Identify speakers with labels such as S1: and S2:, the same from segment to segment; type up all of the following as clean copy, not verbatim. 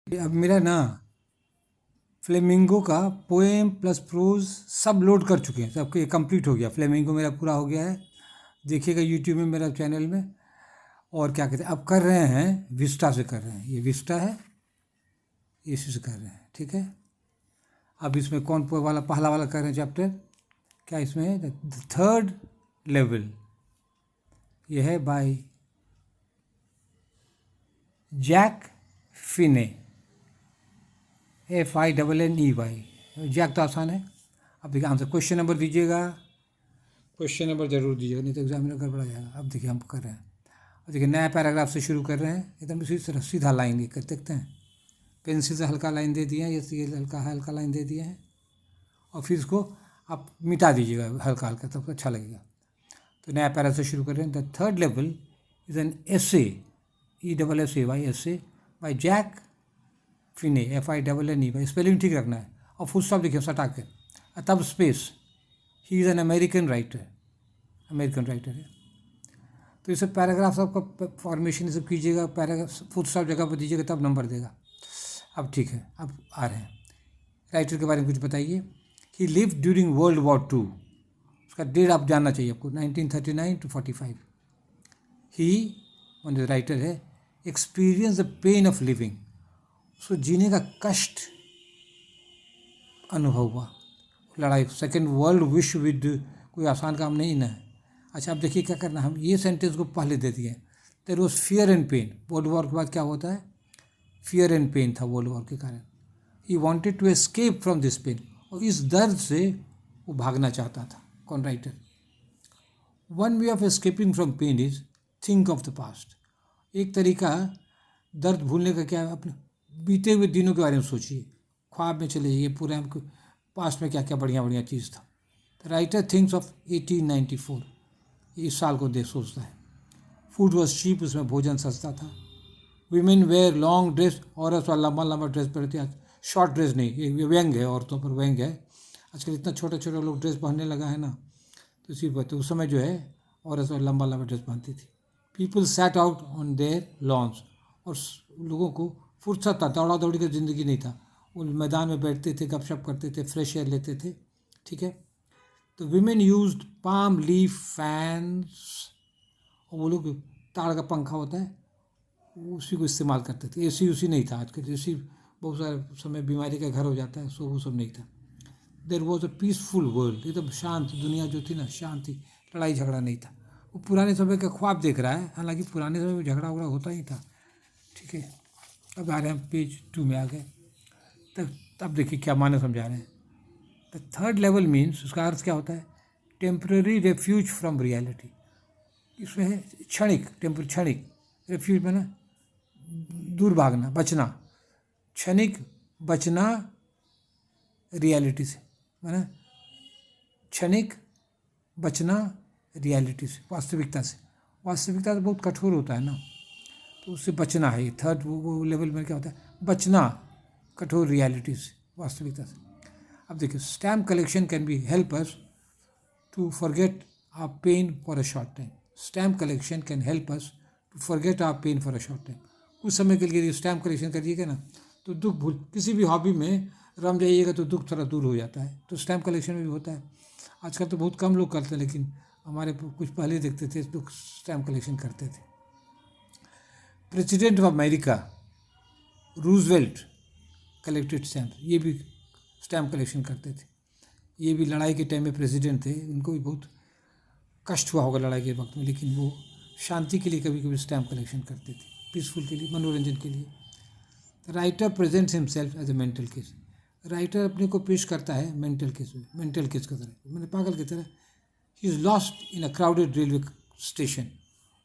S1: अब मेरा ना फ्लेमिंगो का पोएम प्लस प्रोज सब लोड कर चुके हैं, सब ये कंप्लीट हो गया। फ्लेमिंगो मेरा पूरा हो गया है, देखिएगा यूट्यूब में मेरा चैनल में। और क्या कहते हैं, अब कर रहे हैं विस्टा से कर रहे हैं, ये विस्टा है, इसी से कर रहे हैं, ठीक है। अब इसमें कौन वाला पहला वाला कर रहे हैं चैप्टर, क्या इसमें है, द थर्ड लेवल। ये है बाय जैक फिने, FINNEY। जैक तो आसान है। अब देखिए आंसर, क्वेश्चन नंबर दीजिएगा, क्वेश्चन नंबर जरूर दीजिएगा, नहीं तो एग्जाम में गड़बड़ा जाएगा। अब देखिए हम कर रहे हैं, और देखिए नया पैराग्राफ से शुरू कर रहे हैं, एकदम इसी तरह सीधा लाइन ये कर देखते हैं। पेंसिल से हल्का लाइन दे दिए हैं, ये हल्का हल्का लाइन दे दिए हैं, और फिर इसको आप मिटा दीजिएगा हल्का हल्का, तब अच्छा लगेगा। तो नया पैरा से शुरू कर रहे हैं। The third level is an essay, ESSAY essay by Jack Finne, FINNE। Spelling ठीक रखना है, और फुल स्टॉप लिखिए सटा के, तब space. He is an American writer, American writer है। तो ये सब पैराग्राफ आपका फॉर्मेशन सब कीजिएगा, पैराग्राफ फुल स्टॉप जगह पर दीजिएगा, तब नंबर देगा। अब ठीक है, अब आ रहे हैं राइटर के बारे में कुछ बताइए। He live during world war 2, उसका डेट आप जानना चाहिए आपको, 1939 to 45। ही वन राइटर है, experience the pain of living, उसको जीने का कष्ट अनुभव हुआ। लड़ाई, सेकेंड वर्ल्ड विश्व युद्ध कोई आसान काम नहीं ना है। अच्छा अब देखिए क्या करना, हम ये सेंटेंस को पहले दे दिए। There was fear and pain, world war के बाद क्या होता है, फियर एंड पेन था वर्ल्ड वॉर के कारण। He wanted to escape from this pain, और इस दर्द से वो भागना चाहता था। कौन writer? One way of escaping from pain is think of the past. एक तरीका दर्द भूलने का क्या है, अपने बीते हुए दिनों के बारे में सोचिए, ख्वाब में चले जाइए पूरे, हमको पास्ट में क्या क्या बढ़िया बढ़िया चीज़ था। द राइटर थिंक्स ऑफ 1894, इस साल को देख सोचता है। फूड वॉज चीप, उसमें भोजन सस्ता था। वीमेन वेयर लॉन्ग ड्रेस, औरत वाला लंबा लंबा ड्रेस पहनती है, शॉर्ट ड्रेस नहीं, ये व्यंग है, औरतों पर व्यंग है। आजकल इतना छोटे छोटे लोग ड्रेस पहनने लगा है ना, तो इसी पर तो उस समय जो है औरत वाला लंबा लंबा ड्रेस पहनती थी। People set out on their lawns, और लोगों को फुर्सत था, दौड़ा दौड़ी की ज़िंदगी नहीं था। वो मैदान में बैठते थे, गपशप करते थे, फ्रेश एयर लेते थे, ठीक है। तो women used palm leaf fans, और वो लोग ताड़ का पंखा होता है उसी को इस्तेमाल करते थे। एसी उसी नहीं था, आजकल एसी बहुत सारे समय बीमारी का घर हो जाता है, सो वो सब नहीं था। There was a peaceful world, एकदम शांत दुनिया जो थी ना, शांत थी, लड़ाई झगड़ा नहीं था। वो पुराने समय का ख्वाब देख रहा है, हालांकि पुराने समय में झगड़ा वगड़ा होता ही था, ठीक है। अब आ रहे हैं पेज 2 में आ गए, तब देखिए क्या माने समझा रहे हैं। द थर्ड लेवल मीन्स, उसका अर्थ क्या होता है, टेम्पररी रेफ्यूज फ्रॉम रियलिटी। इसमें है क्षणिक, क्षणिक, रेफ्यूज में ना दूर भागना, बचना, क्षणिक बचना रियलिटी से, माना क्षणिक बचना रियलिटी से, वास्तविकता से। वास्तविकता तो बहुत कठोर होता है ना, तो उससे बचना है। थर्ड वो लेवल में क्या होता है, बचना कठोर रियलिटी से, वास्तविकता से। अब देखिए, stamp collection can be help us to forget our pain for a short time. Stamp collection can help us to forget our pain for a short time. कुछ समय के लिए स्टैम्प कलेक्शन करिएगा ना, तो दुख भूल, किसी भी हॉबी में रम जाइएगा तो दुख थोड़ा दूर हो जाता है। तो स्टैम्प कलेक्शन में भी होता है। आजकल तो बहुत कम लोग करते हैं, लेकिन हमारे कुछ पहले देखते थे तो स्टैम्प कलेक्शन करते थे। President of America Roosevelt collected stamp, ये भी स्टैम्प कलेक्शन करते थे। ये भी लड़ाई के टाइम में प्रेसिडेंट थे, उनको भी बहुत कष्ट हुआ होगा लड़ाई के वक्त में, लेकिन वो शांति के लिए कभी कभी स्टैम्प कलेक्शन करते थे, पीसफुल के लिए, मनोरंजन के लिए। Writer presents himself as a mental case. Writer अपने को पेश करता है मेंटल केस में, मेंटल केस की तरह, मैंने पागल की तरह। He is lost in a crowded railway station,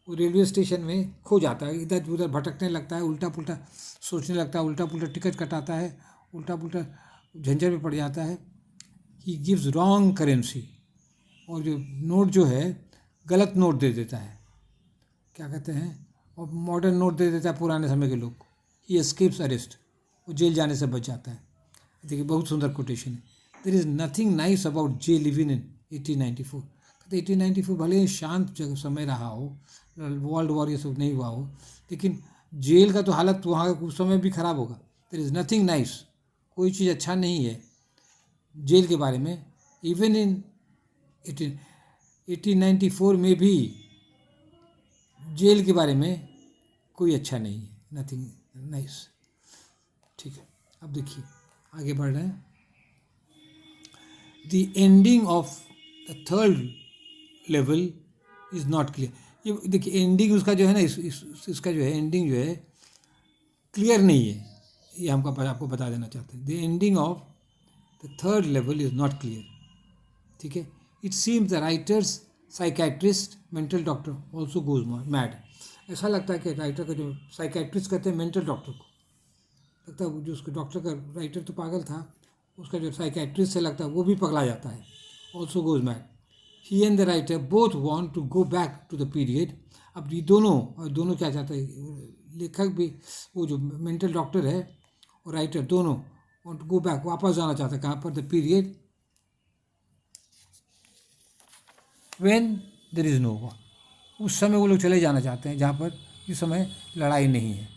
S1: वो रेलवे स्टेशन में खो जाता है, इधर उधर भटकने लगता है, उल्टा पुल्टा सोचने लगता है, उल्टा पुल्टा टिकट कटाता है, उल्टा पुल्टा झंझट में पड़ जाता है। ही गिव्स रॉन्ग करेंसी, और जो नोट जो है गलत नोट दे देता है, क्या कहते हैं, और मॉडर्न नोट दे देता है पुराने समय के लोग को। ही एस्केप्स अरेस्ट, वो जेल जाने से बच जाता है। देखिए बहुत सुंदर कोटेशन है। There is nothing nice about the living in 1894। कहते 1894 भले ही शांत जगह समय रहा हो, वर्ल्ड वॉर ये सब नहीं हुआ हो, लेकिन जेल का तो हालत वहाँ उस समय भी खराब होगा। देयर इज़ नथिंग नाइस, कोई चीज़ अच्छा नहीं है जेल के बारे में। इवन इन 1894 में भी जेल के बारे में कोई अच्छा नहीं है, नथिंग नाइस। ठीक है, अब देखिए आगे बढ़ रहे हैं। The ending of the third level is not clear. ये देखिए एंडिंग उसका जो है ना, इसका जो है एंडिंग जो है क्लियर नहीं है, ये हमको आपको बता देना चाहते हैं। The ending of the third level is not clear. ठीक है, it seems the writers psychiatrist mental doctor also goes mad. ऐसा लगता है कि राइटर का जो साइकेट्रिस्ट कहते हैं मेंटल डॉक्टर को, लगता है जो उसके डॉक्टर का राइटर तो पागल था, उसका जो साइकेट्रिस्ट है लगता है वो भी पगला जाता है, also goes mad. He and the writer both want to go back to the period. अब ये दोनों क्या चाहते हैं, लेखक भी, वो जो मेंटल डॉक्टर है और राइटर दोनों वांट टू गो बैक, वापस जाना चाहते हैं कहाँ पर, the period when there is no war. उस समय वो लोग चले जाना चाहते हैं जहाँ पर जिस समय लड़ाई नहीं है।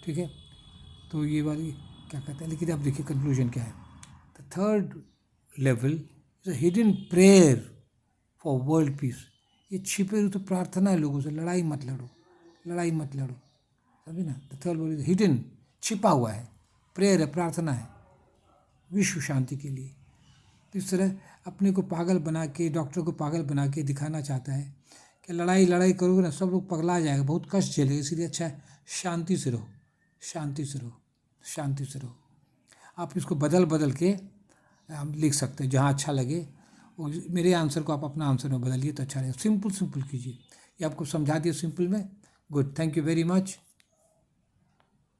S1: ठीक है, तो ये वाली क्या कहते हैं, लेकिन अब देखिए कंक्लूजन क्या है। The third level is a hidden prayer for world peace. ये छिपे हुए तो प्रार्थना है लोगों से, लड़ाई मत लड़ो, लड़ाई मत लड़ो, समझे ना। The third level is hidden, छिपा हुआ है, प्रेयर है, प्रार्थना है विश्व शांति के लिए। तो इस तरह अपने को पागल बना के, डॉक्टर को पागल बना के दिखाना चाहता है कि लड़ाई करोगे ना सब लोग पगला जाएगा, बहुत कष्ट झेलेगा, इसलिए अच्छा है शांति से रहो, शांति से रहो, शांति से रहो। आप इसको बदल के हम लिख सकते हैं जहाँ अच्छा लगे, और मेरे आंसर को आप अपना आंसर में बदलिए तो अच्छा रहेगा। सिंपल कीजिए, ये आपको समझा दिया सिंपल में। Good, thank you very much.